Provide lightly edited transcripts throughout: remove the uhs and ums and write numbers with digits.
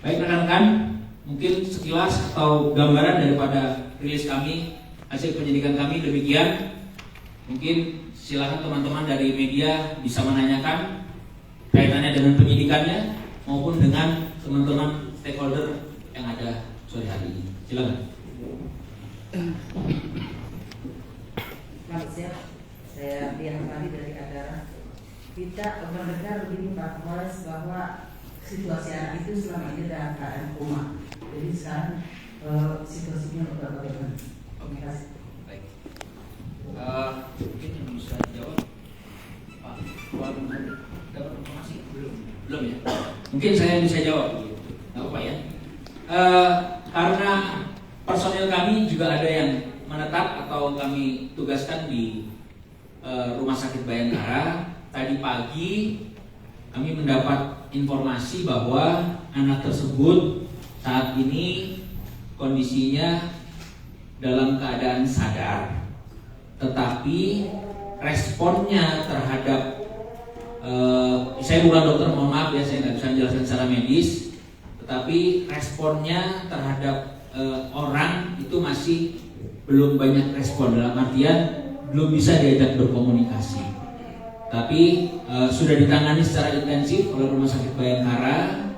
Baik rekan-rekan, mungkin sekilas atau gambaran daripada rilis kami, hasil penyidikan kami demikian. Mungkin silakan teman-teman dari media bisa menanyakan kaitannya dengan penyidikannya maupun dengan teman-teman stakeholder yang ada sore hari ini. Silakan. Selamat siang, saya Dian Fandi dari Adara. Kita mendengar begini Pak Kapolres bahwa situasi anak itu selama ini dalam keadaan koma. Jadi sekarang situasinya bagaimana? Terima kasih. Baik. Mungkin yang bisa dijawab Pak Wan, dapat informasi belum ya? Mungkin saya bisa jawab, nggak apa ya? Karena personil kami juga ada yang menetap atau kami tugaskan di Rumah Sakit Bayangkara. Tadi pagi kami mendapat informasi bahwa anak tersebut saat ini kondisinya dalam keadaan sadar, tetapi responnya terhadap saya bukan dokter, mohon maaf ya, saya nggak bisa menjelaskan secara medis, tetapi responnya terhadap orang itu masih belum banyak respon, dalam artian belum bisa diajak berkomunikasi. Tapi sudah ditangani secara intensif oleh Rumah Sakit Bayangkara.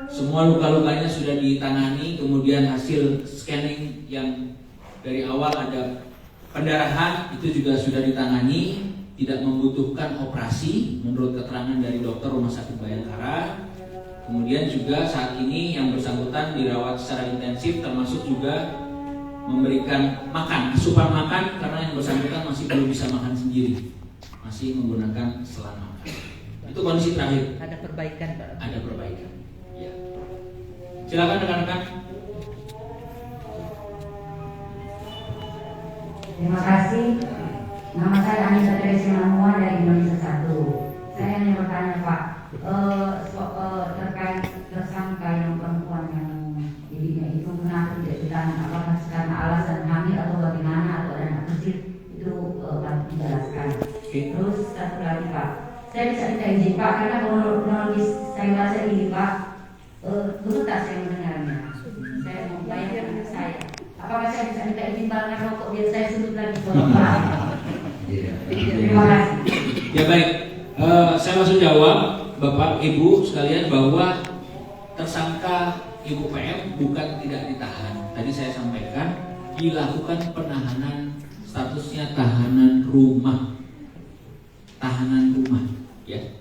Semua luka-lukanya sudah ditangani, kemudian hasil scanning yang dari awal ada pendarahan itu juga sudah ditangani, tidak membutuhkan operasi menurut keterangan dari dokter Rumah Sakit Bayangkara. Kemudian juga saat ini yang bersangkutan dirawat secara intensif, termasuk juga memberikan makan, asupan makan, karena yang bersangkutan masih belum bisa makan sendiri, masih menggunakan selang makan. Itu kondisi terakhir. Ada perbaikan Pak? Ada perbaikan. Ya. Silakan rekan-rekan. Terima kasih. Nama saya Anissa Teresa Namuan dari Indonesia 1. Saya ingin bertanya Pak, terkait tersangka yang perempuan yang dirinya itu mengaku tidak ditahan, apakah karena alasan hamil atau bagaimana, atau ada anak kecil, itu Pak dijelaskan. Terus satu lagi Pak, saya bisa minta izin Pak, karena kronologis saya baca ini Pak, betul tak saya mendengarnya? Saya mau bayangkan anak saya. Apakah saya bisa minta izin Pak, karena rokok biar saya sebut lagi Pak? Terima kasih. Ya baik, saya langsung jawab Bapak Ibu sekalian bahwa tersangka Ibu PM bukan tidak ditahan. Tadi saya sampaikan dilakukan penahanan, statusnya tahanan rumah. Tahanan rumah, ya.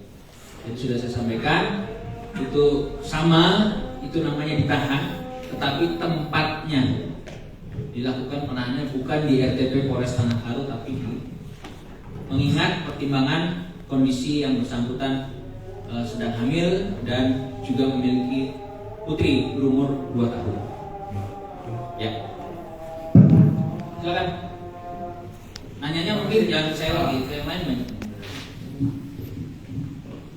Jadi sudah saya sampaikan itu sama, itu namanya ditahan, tetapi tempatnya dilakukan penahanan bukan di RTP Polres Tanah Karo, tapi mengingat pertimbangan kondisi yang bersangkutan sedang hamil dan juga memiliki putri berumur 2 tahun. Ya. Silakan. Nanyanya mungkin jangan saya lagi, saya main banyak.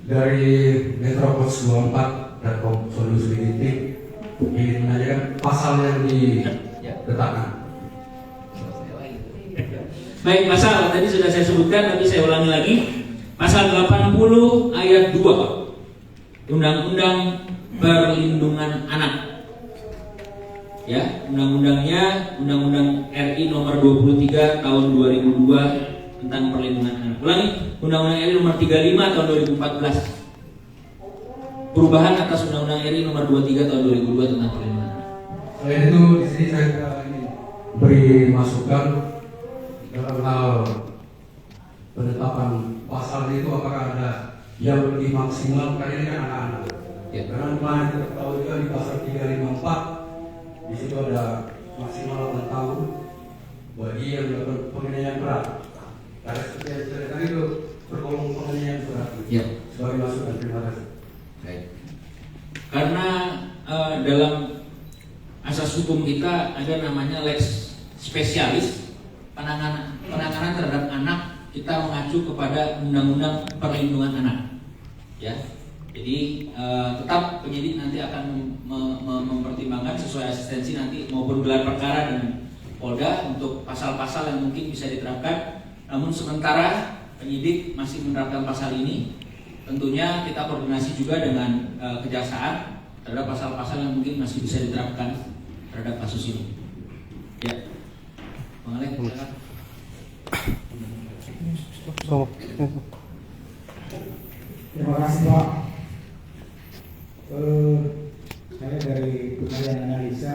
Dari Metropos 24.com Solusi Titik ingin menanyakan pasal yang diletakkan. Baik, pasal tadi sudah saya sebutkan, tapi saya ulangi lagi. Pasal 80 ayat 2 Pak. Undang-Undang Perlindungan Anak. Ya, undang-undangnya Undang-Undang RI nomor 23 tahun 2002 tentang perlindungan anak. Ulangi, Undang-Undang RI nomor 35 tahun 2014. Perubahan atas Undang-Undang RI nomor 23 tahun 2002 tentang perlindungan anak. Selain itu di sini saya ingin beri masukan dalam hal penetapan pasal itu, apakah ada yang lebih maksimal, karena ini kan anak-anak. Ya. Karena kemarin kita tahu juga di pasal 354 di situ ada maksimal 8 tahun bagi yang melakukan penganiayaan berat. Karena seperti yang ceritakan itu tergolong penganiayaan berat. Ya. Sebagai masukan, terima kasih. Baik. Karena dalam asas hukum kita ada namanya lex spesialis, penanganan terhadap anak, kita mengacu kepada Undang-Undang Perlindungan Anak. Ya. Jadi tetap penyidik nanti akan mempertimbangkan sesuai asistensi nanti maupun gelar perkara dengan Polda untuk pasal-pasal yang mungkin bisa diterapkan. Namun sementara penyidik masih menerapkan pasal ini. Tentunya kita koordinasi juga dengan kejaksaan terhadap pasal-pasal yang mungkin masih bisa diterapkan terhadap kasus ini. Ya, Bang Alek, silakan. Terima kasih Pak. Saya dari Kementerian Analisa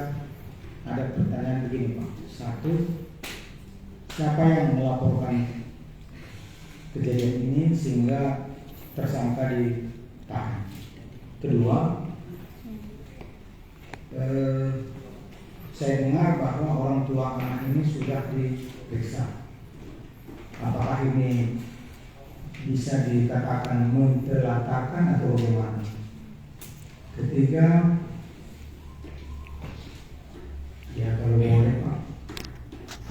ada pertanyaan begini Pak. Satu, siapa yang melaporkan kejadian ini sehingga tersangka ditahan? Kedua, saya dengar bahwa orang tua anak ini sudah diperiksa. Apakah ini bisa dikatakan mentelantarkan atau bagaimana? Ketiga, ya kalau boleh Pak,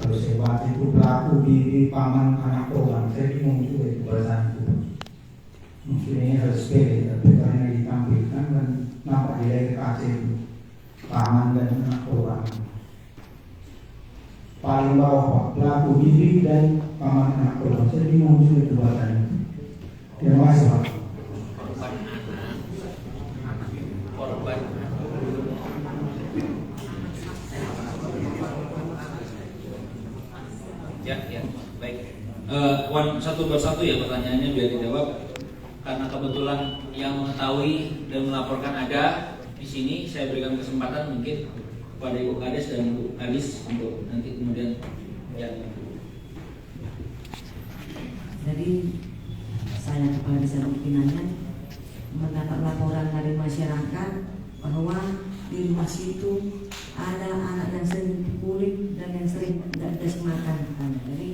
kalau saya bahas itu pelaku di paman anak korban, saya bingung juga itu bahasa itu. Mungkin ini harus sepele, tapi karena ditampilkan dan nampak di layar kaca itu paman dan anak korban. Paling bawah Pak, pelaku bibi dan paman anak korban, saya bingung juga itu bahasa itu. Terima kasih Pak. Korban. Ya, baik. Satu persatu ya pertanyaannya biar dijawab. Karena kebetulan yang mengetahui dan melaporkan ada di sini, saya berikan kesempatan mungkin kepada Ibu Kades dan Ibu Kadis untuk nanti kemudian ya. Jadi saya kepala desa Pinangan mendapat laporan dari masyarakat bahwa di rumah situ ada anak yang sering dipukuli dan yang sering tidak dikasih makan. Jadi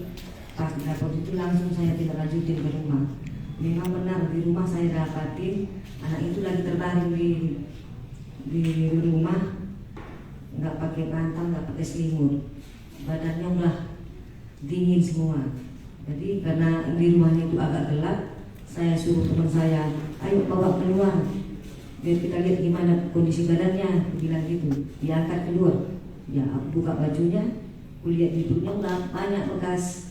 pas lapor itu langsung saya tidak lanjutin ke rumah. Memang benar di rumah saya dapatin anak itu lagi terbaring di rumah, nggak pakai bantal, nggak pakai selimut, badannya udah dingin semua. Jadi karena di rumahnya itu agak gelap, saya suruh teman saya, ayo bawa keluar, biar kita lihat gimana kondisi badannya. Bilang gitu, diangkat keluar, ya aku buka bajunya, kulihat di perutnya udah banyak bekas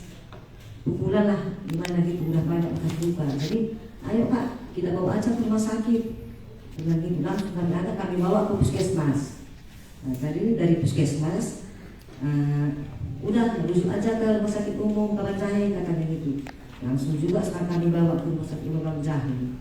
pukulan lah, gimana gitu, udah banyak bekas luka. Jadi ayo Pak, kita bawa aja ke rumah sakit. Dengan gitu langsung kami bawa ke puskesmas. Nah, tadi dari puskesmas udah rujuk aja ke rumah sakit umum Kaban Jahe katanya gitu. Langsung juga sekarang kami bawa ke rumah sakit umum Kaban Jahe.